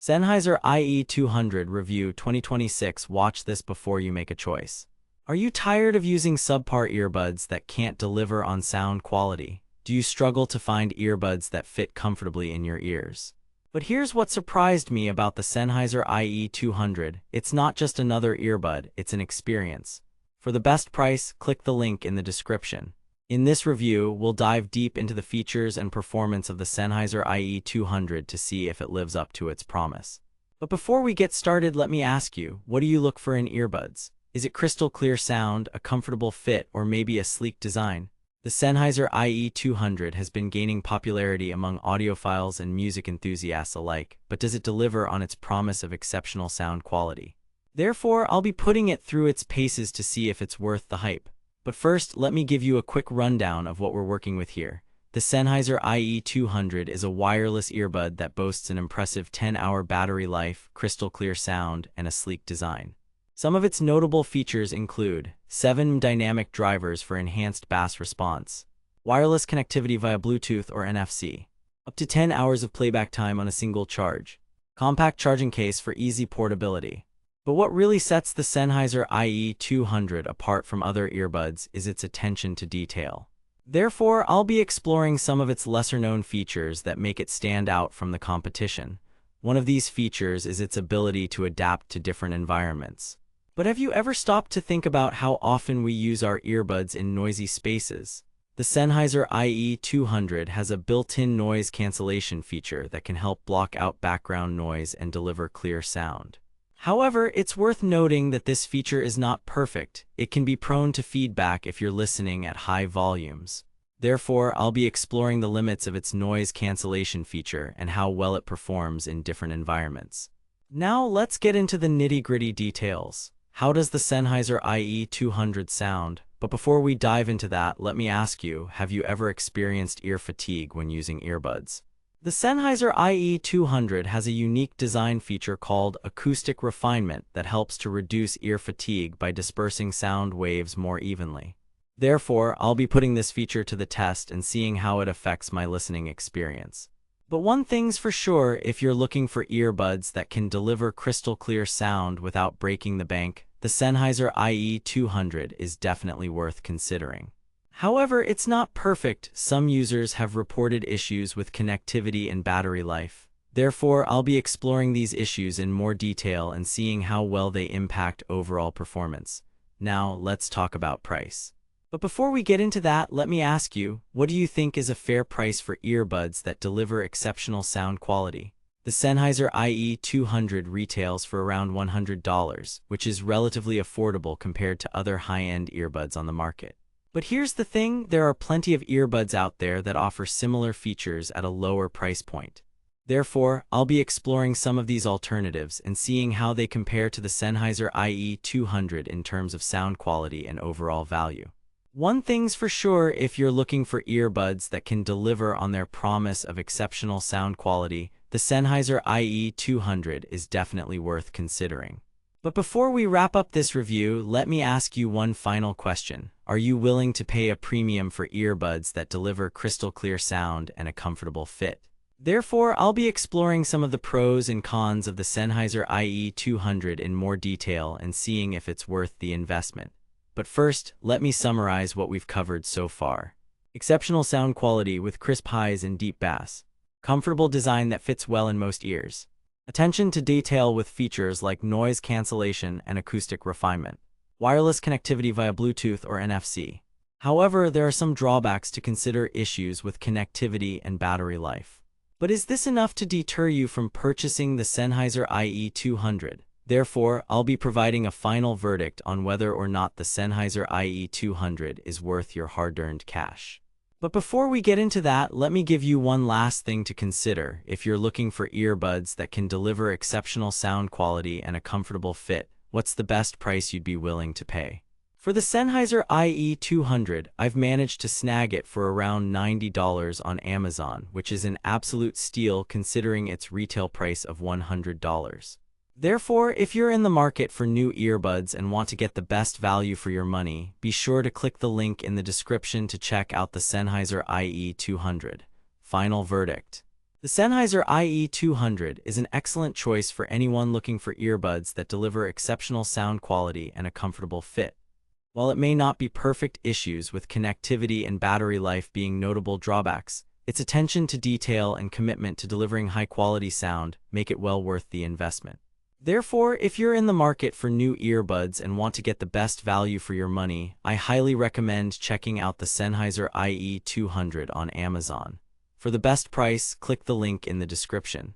Sennheiser IE 200 Review 2026. Watch this before you make a choice. Are you tired of using subpar earbuds that can't deliver on sound quality? Do you struggle to find earbuds that fit comfortably in your ears? But here's what surprised me about the Sennheiser IE 200. It's not just another earbud, it's an experience. For the best price, click the link in the description. In this review, we'll dive deep into the features and performance of the Sennheiser IE 200 to see if it lives up to its promise. But before we get started, let me ask you, what do you look for in earbuds? Is it crystal clear sound, a comfortable fit, or maybe a sleek design? The Sennheiser IE 200 has been gaining popularity among audiophiles and music enthusiasts alike, but does it deliver on its promise of exceptional sound quality? Therefore, I'll be putting it through its paces to see if it's worth the hype. But first, let me give you a quick rundown of what we're working with here. The Sennheiser IE 200 is a wireless earbud that boasts an impressive 10-hour battery life, crystal clear sound, and a sleek design. Some of its notable features include 7 dynamic drivers for enhanced bass response, wireless connectivity via Bluetooth or NFC, up to 10 hours of playback time on a single charge, compact charging case for easy portability. But what really sets the Sennheiser IE 200 apart from other earbuds is its attention to detail. Therefore, I'll be exploring some of its lesser-known features that make it stand out from the competition. One of these features is its ability to adapt to different environments. But have you ever stopped to think about how often we use our earbuds in noisy spaces? The Sennheiser IE 200 has a built-in noise cancellation feature that can help block out background noise and deliver clear sound. However, it's worth noting that this feature is not perfect. It can be prone to feedback if you're listening at high volumes. Therefore, I'll be exploring the limits of its noise cancellation feature and how well it performs in different environments. Now, let's get into the nitty-gritty details. How does the Sennheiser IE 200 sound? But before we dive into that, let me ask you, have you ever experienced ear fatigue when using earbuds? The Sennheiser IE 200 has a unique design feature called acoustic refinement that helps to reduce ear fatigue by dispersing sound waves more evenly. Therefore, I'll be putting this feature to the test and seeing how it affects my listening experience. But one thing's for sure, if you're looking for earbuds that can deliver crystal clear sound without breaking the bank, the Sennheiser IE 200 is definitely worth considering. However, it's not perfect. Some users have reported issues with connectivity and battery life. Therefore, I'll be exploring these issues in more detail and seeing how well they impact overall performance. Now, let's talk about price. But before we get into that, let me ask you, what do you think is a fair price for earbuds that deliver exceptional sound quality? The Sennheiser IE 200 retails for around $100, which is relatively affordable compared to other high-end earbuds on the market. But here's the thing, there are plenty of earbuds out there that offer similar features at a lower price point. Therefore, I'll be exploring some of these alternatives and seeing how they compare to the Sennheiser IE 200 in terms of sound quality and overall value. One thing's for sure, if you're looking for earbuds that can deliver on their promise of exceptional sound quality, the Sennheiser IE 200 is definitely worth considering. But before we wrap up this review, let me ask you one final question. Are you willing to pay a premium for earbuds that deliver crystal clear sound and a comfortable fit? Therefore, I'll be exploring some of the pros and cons of the Sennheiser IE 200 in more detail and seeing if it's worth the investment. But first, let me summarize what we've covered so far. Exceptional sound quality with crisp highs and deep bass. Comfortable design that fits well in most ears. Attention to detail with features like noise cancellation and acoustic refinement. Wireless connectivity via Bluetooth or NFC. However, there are some drawbacks to consider: issues with connectivity and battery life. But is this enough to deter you from purchasing the Sennheiser IE 200? Therefore, I'll be providing a final verdict on whether or not the Sennheiser IE 200 is worth your hard-earned cash. But before we get into that, let me give you one last thing to consider. If you're looking for earbuds that can deliver exceptional sound quality and a comfortable fit, what's the best price you'd be willing to pay? For the Sennheiser IE 200, I've managed to snag it for around $90 on Amazon, which is an absolute steal considering its retail price of $100. Therefore, if you're in the market for new earbuds and want to get the best value for your money, be sure to click the link in the description to check out the Sennheiser IE 200. Final verdict. The Sennheiser IE200 is an excellent choice for anyone looking for earbuds that deliver exceptional sound quality and a comfortable fit. While it may not be perfect, issues with connectivity and battery life being notable drawbacks, its attention to detail and commitment to delivering high-quality sound make it well worth the investment. Therefore, if you're in the market for new earbuds and want to get the best value for your money, I highly recommend checking out the Sennheiser IE200 on Amazon. For the best price, click the link in the description.